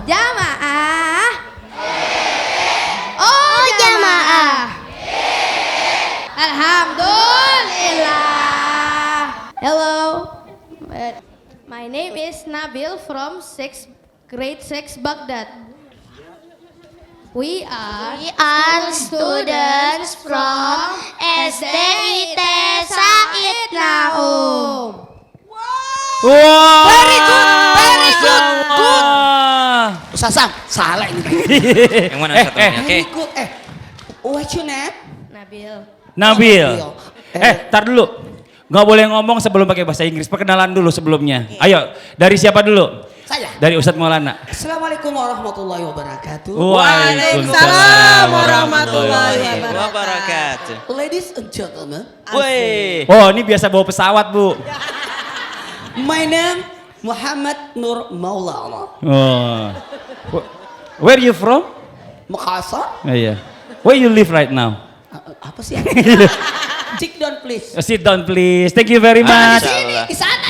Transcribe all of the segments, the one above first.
Jamaah. Oh, jamaah. Alhamdulillah. Hello. My name is Nabil from grade 6 Baghdad. We are students from SDIT Said Naum. Wow. Very good, very good, good. Ustaz, salah ini. Yang mana satunya? Oke. Very good. What's your name? Nabil. Nabil. Tar dulu. Nggak boleh ngomong sebelum pakai bahasa Inggris. Perkenalan dulu sebelumnya. Ayo, dari siapa dulu? Saya. Dari Ustadz Maulana. Assalamualaikum warahmatullahi wabarakatuh. Waalaikumsalam warahmatullahi wabarakatuh. Ladies and gentlemen. Woi. Oh, ini biasa bawa pesawat, Bu. My name Muhammad Nur Maulana. Oh. Where you from? Makassar. Iya. Where you live right now? Apa sih? Sit down please. Sit down please. Thank you very much. Di sana.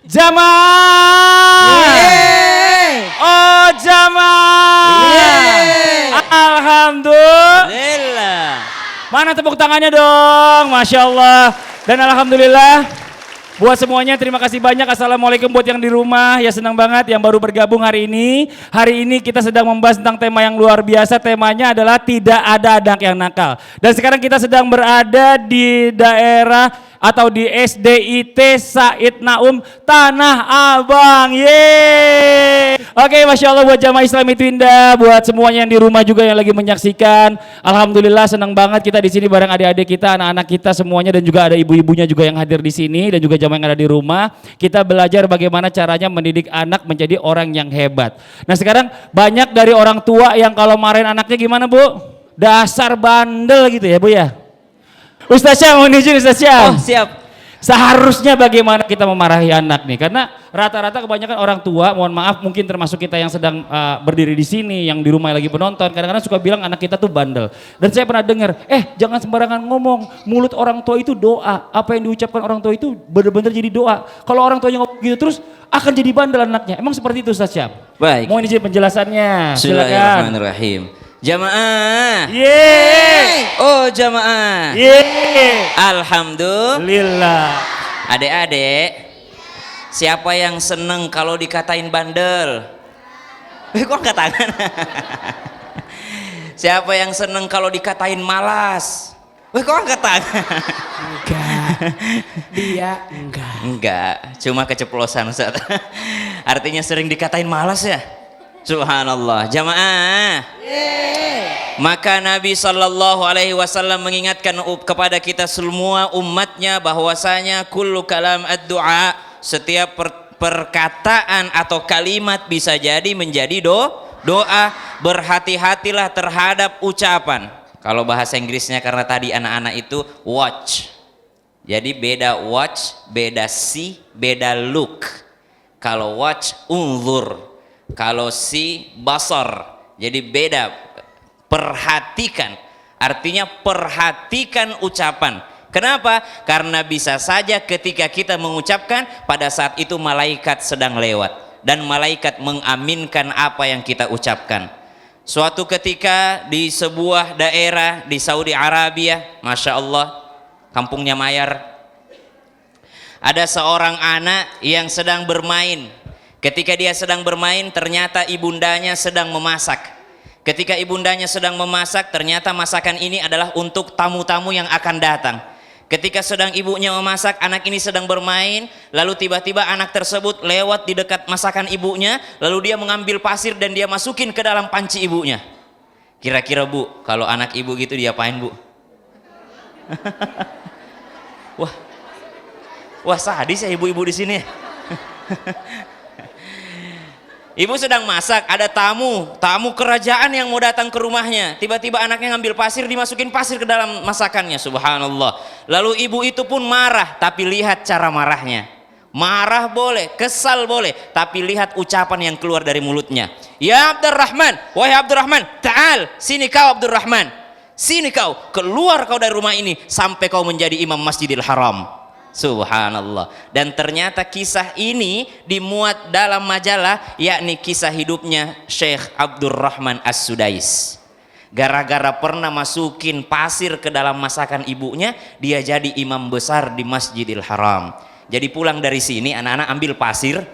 Jamaah. Oh, jamaah. Alhamdulillah. Mana tepuk tangannya dong? Masya Allah. Dan alhamdulillah. Buat semuanya terima kasih banyak. Assalamualaikum buat yang di rumah. Ya senang banget yang baru bergabung hari ini. Hari ini kita sedang membahas tentang tema yang luar biasa. Temanya adalah tidak ada anak yang nakal. Dan sekarang kita sedang berada di daerah atau di SDIT Said Naum Tanah Abang. Yeay. Oke, Masya Allah buat jamaah Islami Twinda, buat semuanya yang di rumah juga yang lagi menyaksikan. Alhamdulillah senang banget kita di sini bareng adik-adik kita, anak-anak kita semuanya, dan juga ada ibu-ibunya juga yang hadir di sini dan juga jamaah yang ada di rumah. Kita belajar bagaimana caranya mendidik anak menjadi orang yang hebat. Nah, sekarang banyak dari orang tua yang kalau marahin anaknya gimana, Bu? Dasar bandel gitu ya, Bu ya. Ustaz Syam, mohon izin Ustaz Syam. Oh, siap. Seharusnya bagaimana kita memarahi anak nih? Karena rata-rata kebanyakan orang tua, mohon maaf mungkin termasuk kita yang sedang berdiri di sini, yang di rumah lagi penonton, kadang-kadang suka bilang anak kita tuh bandel. Dan saya pernah dengar, jangan sembarangan ngomong, mulut orang tua itu doa. Apa yang diucapkan orang tua itu benar-benar jadi doa. Kalau orang tuanya ngomong gitu terus akan jadi bandel anaknya. Emang seperti itu Ustaz Syam? Baik. Mohon izin penjelasannya. Silakan. Bismillahirrahmanirrahim. Jamaah. Yeay. Oh, jamaah. Yeay. Alhamdulillah. Lillah. Adik-adik, siapa yang seneng kalau dikatain bandel? Kok angkat tangan? Siapa yang seneng kalau dikatain malas? Kok angkat tangan? Enggak. Dia enggak. Enggak, cuma keceplosan Ustaz. Artinya sering dikatain malas ya? Subhanallah. Jamaah. Maka Nabi SAW mengingatkan kepada kita semua umatnya bahwasanya kullu kalam ad-du'a, setiap perkataan atau kalimat bisa jadi menjadi doa. Berhati-hatilah terhadap ucapan. Kalau bahasa Inggrisnya karena tadi anak-anak itu watch. Jadi beda watch, beda see, beda look. Kalau watch unzur. Kalau si basar, jadi beda. Perhatikan, artinya perhatikan ucapan. Kenapa? Karena bisa saja ketika kita mengucapkan, pada saat itu malaikat sedang lewat dan malaikat mengaminkan apa yang kita ucapkan. Suatu ketika di sebuah daerah di Saudi Arabia, Masya Allah, kampungnya Mayar, ada seorang anak yang sedang bermain. Ketika dia sedang bermain, ternyata ibundanya sedang memasak. Ketika ibundanya sedang memasak, ternyata masakan ini adalah untuk tamu-tamu yang akan datang. Ketika sedang ibunya memasak, anak ini sedang bermain, lalu tiba-tiba anak tersebut lewat di dekat masakan ibunya, lalu dia mengambil pasir dan dia masukin ke dalam panci ibunya. Kira-kira Bu, kalau anak ibu gitu diapain Bu? Wah sadis ya ibu-ibu di sini. Ibu sedang masak, ada tamu kerajaan yang mau datang ke rumahnya. Tiba-tiba anaknya ngambil pasir, dimasukin pasir ke dalam masakannya. Subhanallah. Lalu ibu itu pun marah, tapi lihat cara marahnya. Marah boleh, kesal boleh, tapi lihat ucapan yang keluar dari mulutnya. Ya Abdurrahman, wahai Abdurrahman, ta'al, sini kau Abdurrahman. Sini kau, keluar kau dari rumah ini sampai kau menjadi imam Masjidil Haram. Subhanallah. Dan ternyata kisah ini dimuat dalam majalah, yakni kisah hidupnya Syekh Abdurrahman As-Sudais. Gara-gara pernah masukin pasir ke dalam masakan ibunya, dia jadi imam besar di Masjidil Haram. Jadi pulang dari sini anak-anak ambil pasir.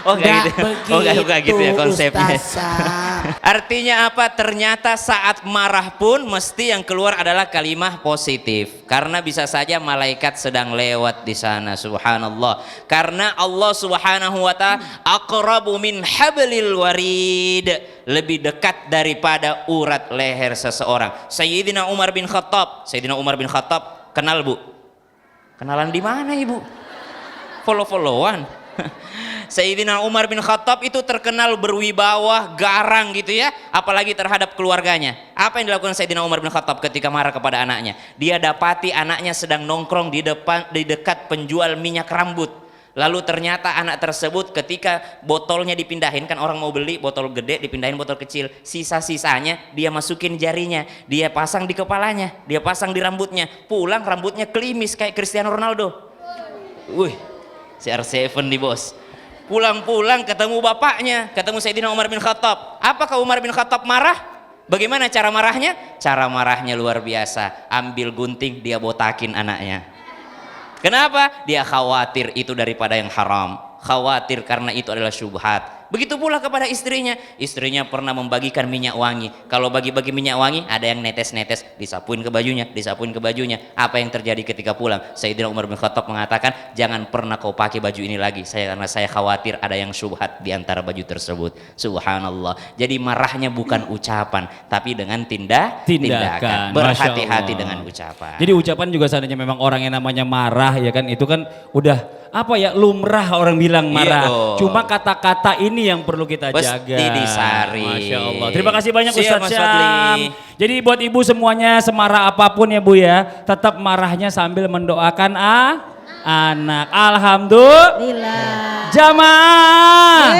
Oh enggak gitu. Oh enggak gitu ya konsepnya. Artinya apa? Ternyata saat marah pun mesti yang keluar adalah kalimah positif. Karena bisa saja malaikat sedang lewat di sana. Subhanallah. Karena Allah Subhanahu wa taala aqrabu min hablil warid. Lebih dekat daripada urat leher seseorang. Sayyidina Umar bin Khattab. Sayyidina Umar bin Khattab kenal Bu? Kenalan di mana Ibu? Follow-followan. Sayyidina Umar bin Khattab itu terkenal berwibawa, garang gitu ya, apalagi terhadap keluarganya. Apa yang dilakukan Sayyidina Umar bin Khattab ketika marah kepada anaknya? Dia dapati anaknya sedang nongkrong di dekat penjual minyak rambut. Lalu ternyata anak tersebut ketika botolnya dipindahin, kan orang mau beli botol gede dipindahin botol kecil, sisa-sisanya dia masukin jarinya, dia pasang di kepalanya, dia pasang di rambutnya, pulang rambutnya kelimis kayak Cristiano Ronaldo. Wih, CR7 nih bos. Pulang-pulang ketemu bapaknya, ketemu Sayyidina Umar bin Khattab. Apakah Umar bin Khattab marah? Bagaimana cara marahnya? Cara marahnya luar biasa. Ambil gunting, dia botakin anaknya. Kenapa? Dia khawatir itu daripada yang haram. Khawatir karena itu adalah syubhat. Begitu pula kepada istrinya. Istrinya pernah membagikan minyak wangi. Kalau bagi-bagi minyak wangi, ada yang netes-netes, disapuin ke bajunya, disapuin ke bajunya. Apa yang terjadi ketika pulang? Sayyidina Umar bin Khattab mengatakan, jangan pernah kau pakai baju ini lagi. Karena saya khawatir ada yang syubhat di antara baju tersebut. Subhanallah. Jadi marahnya bukan ucapan, tapi dengan tindakan. Berhati-hati dengan ucapan. Jadi ucapan juga seandainya memang orang yang namanya marah ya kan, itu kan udah apa ya, lumrah orang bilang marah. Iya, cuma kata-kata ini yang perlu kita jaga. Mesti disaring. Masya Allah. Terima kasih banyak Siap, Ustaz Mas Syam. Fadli. Jadi buat ibu semuanya semarah apapun ya Bu ya, tetap marahnya sambil mendoakan anak. Alhamdulillah. Jamaah.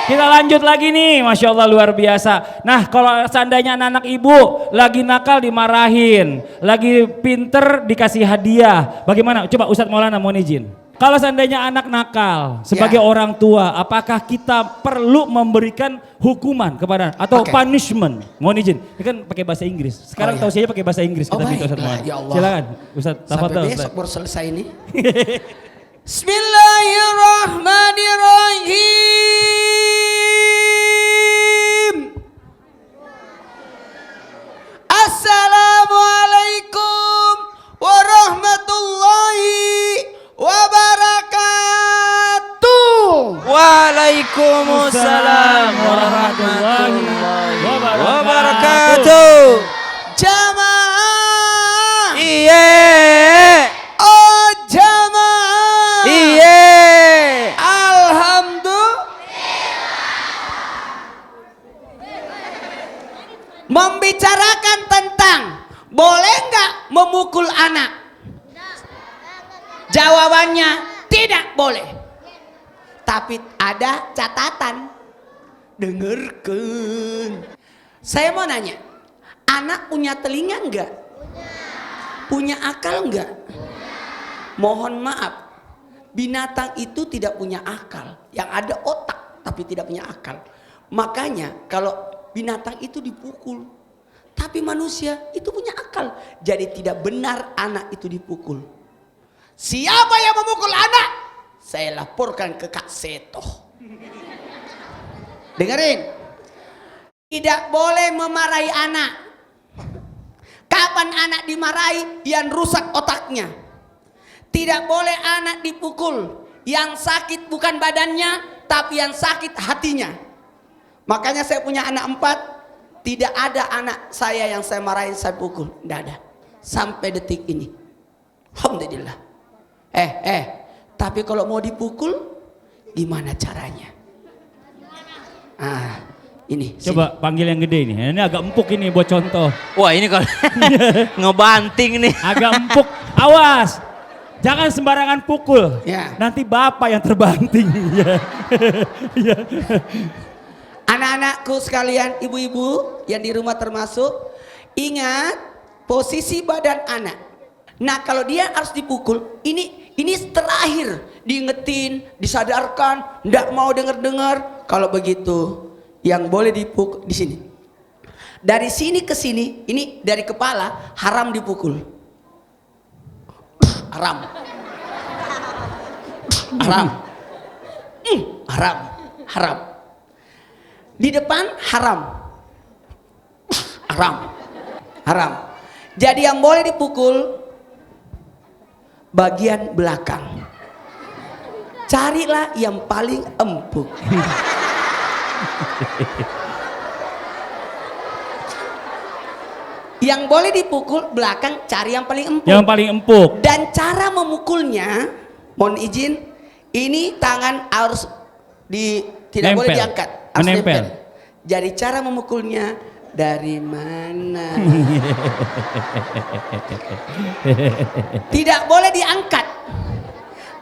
Kita lanjut lagi nih, Masya Allah luar biasa. Nah kalau seandainya anak-anak ibu lagi nakal dimarahin, lagi pinter dikasih hadiah, bagaimana? Coba Ustadz Maulana mohon izin. Kalau seandainya anak nakal sebagai orang tua, apakah kita perlu memberikan hukuman kepada atau punishment? Mohon izin, ini kan pakai bahasa Inggris. Sekarang tausiahnya pakai bahasa Inggris. Kita minta Ustadz Maulana. Ya Allah. Silakan Ustadz. Sampai besok baru selesai ini. Bismillahirrahmanirrahim. Assalamualaikum warahmatullahi wabarakatuh. Waalaikumsalam warahmatullahi wabarakatuh. Jamaah. Iya. Oh jamaah. Iya. Alhamdulillah. Membicarakan tentang boleh nggak memukul anak? Jawabannya tidak boleh. Tapi ada catatan. Dengarkan. Saya mau nanya, anak punya telinga enggak? Punya akal enggak? Mohon maaf, binatang itu tidak punya akal. Yang ada otak tapi tidak punya akal. Makanya kalau binatang itu dipukul, tapi manusia itu punya akal. Jadi tidak benar anak itu dipukul. Siapa yang memukul anak? Saya laporkan ke Kak Seto. Dengerin. Tidak boleh memarahi anak. Kapan anak dimarahi? Yang rusak otaknya. Tidak boleh anak dipukul. Yang sakit bukan badannya, tapi yang sakit hatinya. Makanya saya punya anak 4. Tidak ada anak saya yang saya marahin, saya pukul. Tidak ada. Sampai detik ini. Alhamdulillah. Tapi kalau mau dipukul, gimana caranya? Ini. Coba panggil yang gede ini. Ini agak empuk ini buat contoh. Wah ini kalau ngebanting nih. Agak empuk. Awas. Jangan sembarangan pukul. Ya. Nanti bapak yang terbanting. Ya. Anak-anakku sekalian, ibu-ibu yang di rumah termasuk, ingat posisi badan anak. Nah kalau dia harus dipukul, ini terakhir diingetin, disadarkan, ndak mau dengar. Kalau begitu, yang boleh dipukul di sini. Dari sini ke sini, ini dari kepala haram dipukul. Haram. Haram. Haram. Haram. Di depan haram. Haram. Haram. Jadi yang boleh dipukul bagian belakang. Carilah yang paling empuk. Yang boleh dipukul belakang, cari yang paling empuk. Yang paling empuk. Dan cara memukulnya, mohon izin, ini tangan harus tidak boleh diangkat, harus menempel. Jadi cara memukulnya dari mana? Tidak boleh diangkat.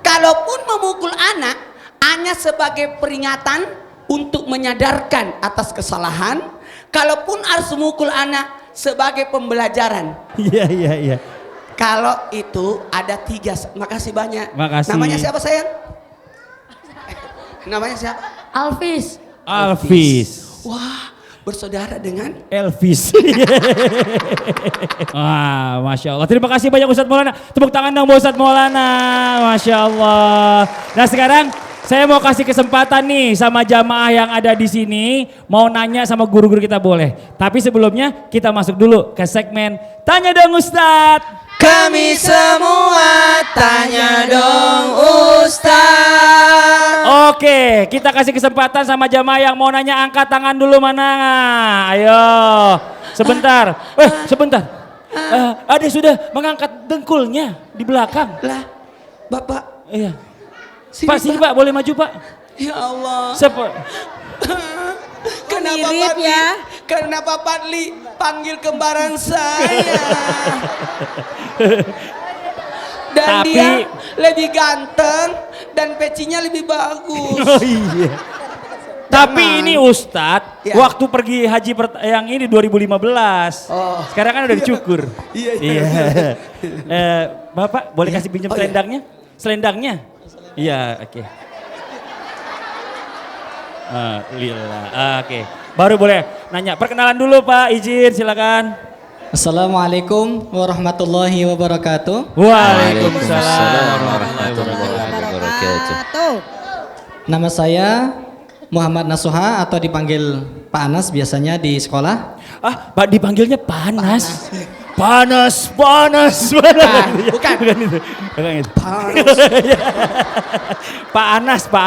Kalaupun memukul anak, hanya sebagai peringatan untuk menyadarkan atas kesalahan. Kalaupun harus memukul anak sebagai pembelajaran. Iya. Kalau itu ada 3. Makasih banyak. Makasih. Namanya siapa sayang? Namanya siapa? Alvis. Wah, bersaudara dengan Elvis. Wah, Masya Allah. Terima kasih banyak Ustadz Maulana. Tepuk tangan dong buat Ustadz Maulana. Masya Allah. Nah sekarang saya mau kasih kesempatan nih sama jamaah yang ada di sini. Mau nanya sama guru-guru kita boleh. Tapi sebelumnya kita masuk dulu ke segmen Tanya Dong Ustadz. kami semua tanya dong Ustaz. Oke, kita kasih kesempatan sama jamaah yang mau nanya, angkat tangan dulu mana? Ayo, sebentar. Sebentar. Ada sudah mengangkat dengkulnya di belakang. Lah, Bapak. Iya. Sini, Pak, sini Pak, boleh maju Pak. Ya Allah. Kenapa mirip Padli? ya? Kenapa Padli panggil kembaran saya? Dan Tapi- dia lebih ganteng dan pecinya lebih bagus. Oh iya. Tapi ini Ustadz, Ya. waktu pergi haji yang ini 2015. Oh. Sekarang kan udah dicukur. Iya. Bapak boleh kasih pinjam Oh, iya. selendangnya? Selendangnya? Iya, oke. Lila, oke. Baru boleh nanya. Perkenalan dulu Pak, izin silakan. Assalamualaikum warahmatullahi wabarakatuh. Waalaikumsalam warahmatullahi wabarakatuh. Nama saya Muhammad Nasuha atau dipanggil Pak Anas biasanya di sekolah. Pak dipanggilnya panas. Panas. bukan. Bukan itu. Pak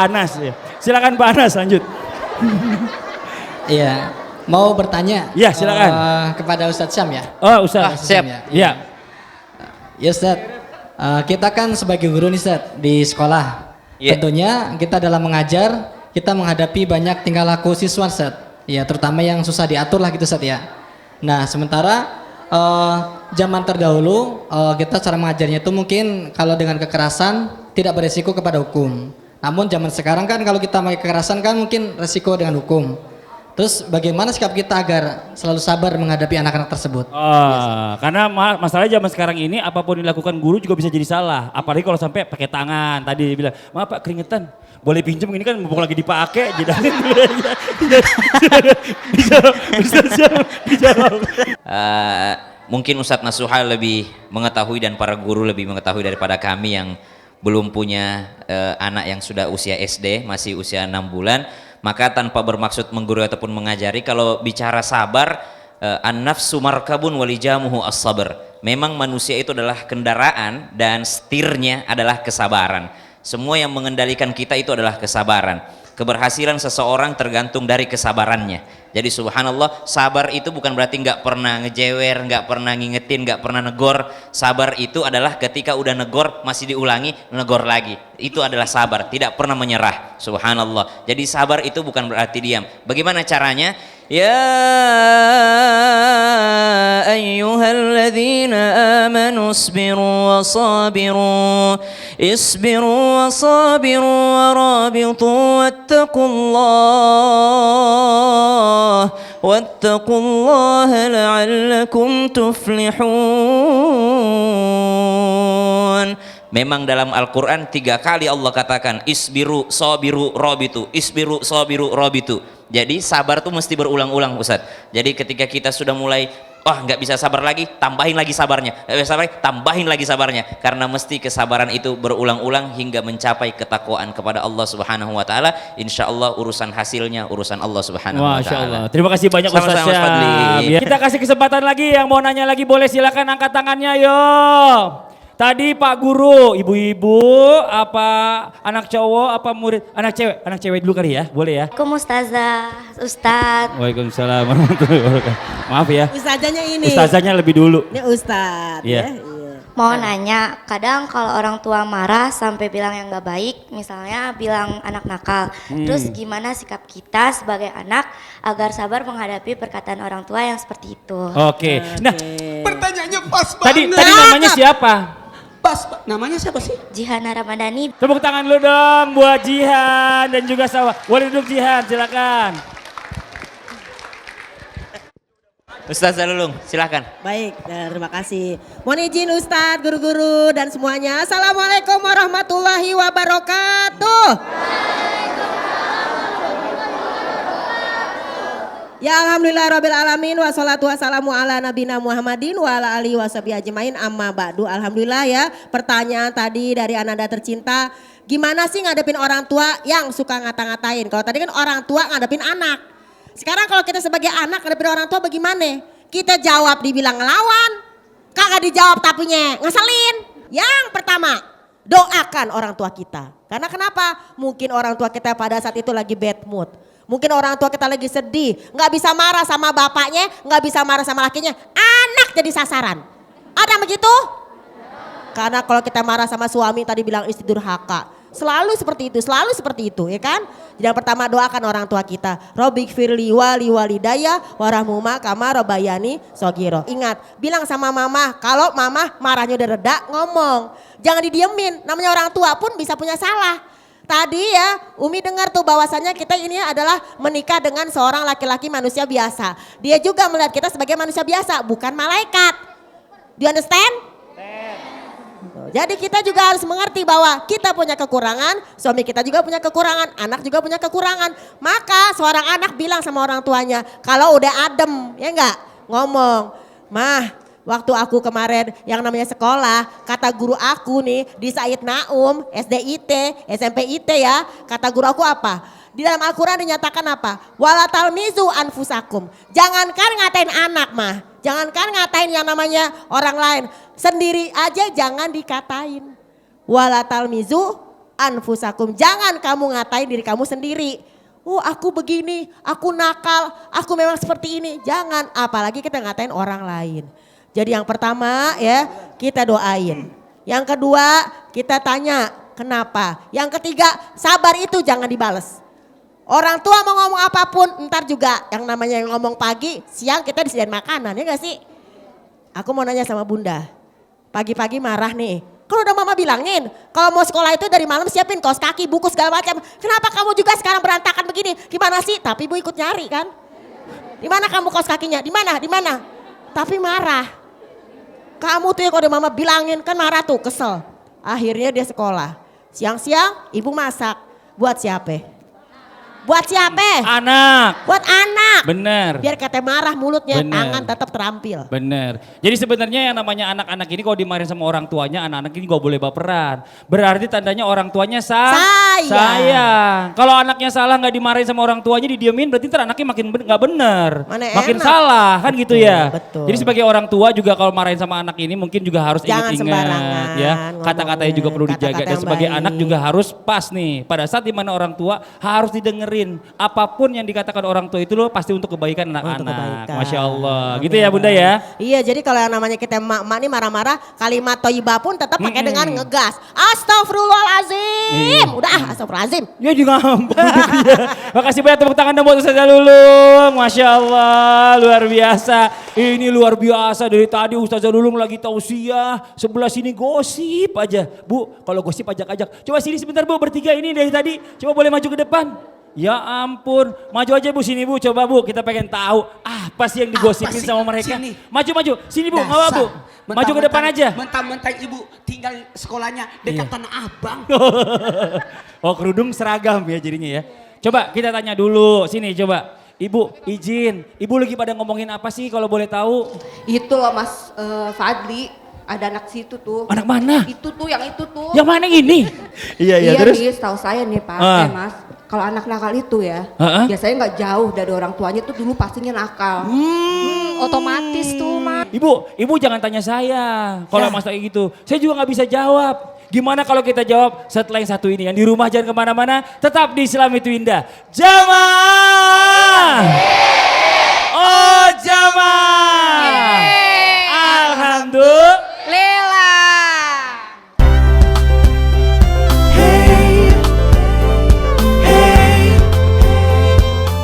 Anas. Ya. Silakan Pak Anas lanjut. Iya, mau bertanya. Iya, silakan. Kepada Ustadz Syam ya. Oh, Ustaz. Siap. Ya. Iya. Ya Ustadz, kita kan sebagai guru nih Ustadz di sekolah. Iya. Tentunya kita dalam mengajar, kita menghadapi banyak tingkah laku siswa Ustadz. Ya, terutama yang susah diatur lah gitu Ustadz ya. Nah, sementara zaman terdahulu kita cara mengajarnya itu mungkin kalau dengan kekerasan tidak beresiko kepada hukum. Namun zaman sekarang kan kalau kita pakai kekerasan kan mungkin resiko dengan hukum. Terus bagaimana sikap kita agar selalu sabar menghadapi anak-anak tersebut? Karena masalahnya zaman sekarang ini apapun dilakukan guru juga bisa jadi salah. Apalagi kalau sampai pakai tangan. Tadi dia bilang, maaf Pak keringetan. Boleh pinjam ini kan mumpung lagi dipakai. Dijawab. Mungkin Ustadz Nasuha lebih mengetahui dan para guru lebih mengetahui daripada kami yang belum punya anak yang sudah usia SD, masih usia 6 bulan. Maka tanpa bermaksud menggurui ataupun mengajari, kalau bicara sabar, an-nafsu markabun walijamuhu as-sabr. Memang manusia itu adalah kendaraan dan setirnya adalah kesabaran. Semua yang mengendalikan kita itu adalah kesabaran. Keberhasilan seseorang tergantung dari kesabarannya. Jadi subhanallah, sabar itu bukan berarti nggak pernah ngejewer, nggak pernah ngingetin, nggak pernah negor. Sabar itu adalah ketika udah negor masih diulangi, negor lagi. Itu adalah sabar, tidak pernah menyerah. Subhanallah. Jadi sabar itu bukan berarti diam. Bagaimana caranya? Ya ayyuhalladzina amanu isbiru wa sabiru isbiru wa sabiru wa rabitu wattaqullah واتقوا الله لعلكم تفلحون. Memang dalam Al-Quran 3 kali Allah katakan isbiru, sabiru, robitu. Isbiru, sabiru, robitu. Jadi sabar tuh mesti berulang-ulang Ustadz. Jadi ketika kita sudah mulai nggak bisa sabar lagi, tambahin lagi sabarnya. Nggak bisa sabar, tambahin lagi sabarnya. Karena mesti kesabaran itu berulang-ulang hingga mencapai ketakwaan kepada Allah Subhanahu Wa Taala. Insya Allah urusan hasilnya urusan Allah Subhanahu Wa Masya Taala. Allah. Terima kasih banyak Ustaz Sama-sama, Mas Fadli. Syam. Kita kasih kesempatan lagi yang mau nanya lagi boleh silakan angkat tangannya yo. Tadi Pak Guru, ibu-ibu, apa anak cowok, apa murid, anak cewek dulu kali ya, boleh ya? Aku Mustazah, Ustadz. Waalaikumsalam warahmatullahi wabarakatuh. Maaf ya, Ustazahnya ini. ustazahnya lebih dulu. Ini Ustadz Iya. ya. Iya. Mau nanya, kadang kalau orang tua marah sampai bilang yang gak baik, misalnya bilang anak nakal. Terus gimana sikap kita sebagai anak agar sabar menghadapi perkataan orang tua yang seperti itu? Oke, nah Pertanyaannya pas tadi banget. namanya siapa? Pas, namanya siapa sih? Jihana Ramadhani. Tepuk tangan dulu dong buat Jihan dan juga Sawa. Boleh duduk Jihan, silakan. Ustazah Lulung, silakan. Baik, terima kasih. Mohon izin Ustadz, guru-guru dan semuanya. Assalamualaikum warahmatullahi wabarakatuh. Ya alhamdulillah rabbil alamin wassalatu wassalamu ala nabina Muhammadin wa ala alihi washabihi ajmain amma ba'du. Alhamdulillah ya, pertanyaan tadi dari Ananda tercinta, gimana sih ngadepin orang tua yang suka ngata-ngatain? Kalau tadi kan orang tua ngadepin anak. Sekarang kalau kita sebagai anak ngadepin orang tua bagaimana? Kita jawab dibilang ngelawan, kagak dijawab tapinya ngeselin. Yang pertama, doakan orang tua kita. Karena kenapa? Mungkin orang tua kita pada saat itu lagi bad mood. Mungkin orang tua kita lagi sedih, nggak bisa marah sama bapaknya, nggak bisa marah sama lakinya, anak jadi sasaran. Ada begitu? Karena kalau kita marah sama suami tadi bilang istri durhaka, selalu seperti itu, ya kan? Jadi yang pertama doakan orang tua kita. Robbik firli wali walidaya warahmuma kama robayani sogiro. Ingat, bilang sama mama, kalau mama marahnya udah reda ngomong, jangan didiemin. Namanya orang tua pun bisa punya salah. Tadi ya Umi dengar tuh bahwasannya kita ini adalah menikah dengan seorang laki-laki manusia biasa. Dia juga melihat kita sebagai manusia biasa, bukan malaikat. Do you understand? Jadi kita juga harus mengerti bahwa kita punya kekurangan, suami kita juga punya kekurangan, anak juga punya kekurangan. Maka seorang anak bilang sama orang tuanya, kalau udah adem, ya enggak, ngomong, "Mah, waktu aku kemarin yang namanya sekolah, kata guru aku nih di Said Naum, SDIT, SMPIT ya, kata guru aku apa? Di dalam Al-Quran dinyatakan apa? Wala talmizu anfusakum. Jangankan ngatain anak mah, jangankan ngatain yang namanya orang lain, sendiri aja jangan dikatain. Wala talmizu anfusakum. Jangan kamu ngatain diri kamu sendiri. Oh aku begini, aku nakal, aku memang seperti ini. Jangan, apalagi kita ngatain orang lain. Jadi yang pertama ya kita doain. Yang kedua kita tanya kenapa. Yang ketiga sabar itu jangan dibales. Orang tua mau ngomong apapun ntar juga yang namanya yang ngomong pagi siang kita disediain makanan ya gak sih. Aku mau nanya sama bunda. Pagi-pagi marah nih. Kalau udah mama bilangin kalau mau sekolah itu dari malam siapin kaos kaki buku segala macam. Kenapa kamu juga sekarang berantakan begini? Gimana sih? Tapi ibu ikut nyari kan. Di mana kamu kaos kakinya? Di mana? Di mana? Tapi marah. Kamu tuh yang kalau udah mama bilangin kan marah tuh kesel. Akhirnya dia sekolah. Siang-siang ibu masak. Buat siapa? Buat siapa? Anak. Buat anak. Bener. Biar kata marah mulutnya, Bener. tangan tetap terampil. Bener. Jadi sebenarnya yang namanya anak-anak ini kalau dimarahin sama orang tuanya, anak-anak ini gak boleh baperan. Berarti tandanya orang tuanya sayang. Kalau anaknya salah gak dimarahin sama orang tuanya, didiemin berarti ntar anaknya makin gak bener. Mana makin enak. salah kan gitu ya. Betul. Jadi sebagai orang tua juga kalau marahin sama anak ini mungkin juga harus Jangan ingat-ingat sembarangan ya. Kata-katanya juga perlu ngomongnya, dijaga. kata-kata Dan yang sebagai baik. anak juga harus pas nih. Pada saat dimana orang tua harus didengerin. Apapun yang dikatakan orang tua itu loh pasti untuk kebaikan anak-anak. kebaikan. Masya Allah. Gitu ya Bunda ya. Iya jadi kalau yang namanya kita emak-emak nih marah-marah kalimat toibah pun tetap pakai dengan ngegas. Astagfirullahalazim. Udah astagfirullahalazim. Ya juga ngambek dia. Makasih banyak tepuk tangan buat Ustazah Lulung. Masya Allah luar biasa. Ini luar biasa dari tadi Ustazah Lulung lagi tausiah. Sebelah sini gosip aja. Bu kalau gosip ajak-ajak. Coba sini sebentar Bu bertiga ini dari tadi. Coba boleh maju ke depan. Ya ampun, maju aja Bu sini Bu, coba Bu, kita pengen tahu apa sih yang digosipin sih? sama mereka. Sini. Maju, sini Bu, nggak Dasar. apa Bu, maju ke depan aja. Mentang-mentang ibu tinggal sekolahnya dekat Iya. Tanah Abang. Oh kerudung seragam ya jadinya ya. Coba kita tanya dulu, sini coba. Ibu izin, Ibu lagi pada ngomongin apa sih kalau boleh tahu? Itu loh Mas Fadli, ada anak situ tuh. Anak mana? Itu tuh, yang itu tuh. Yang mana yang ini? Iya terus? Nih, setahu saya nih Pak, Ah. Mas. Kalau anak nakal itu ya, Ah. biasanya nggak jauh dari orang tuanya tuh dulu pastinya nakal. Otomatis tuh Mas. Ibu jangan tanya saya kalau mas kayak gitu. Saya juga nggak bisa jawab. Gimana kalau kita jawab setelah yang satu ini? Yang di rumah jangan kemana-mana, tetap di Islam itu indah. Jamaah! Oh jamaah!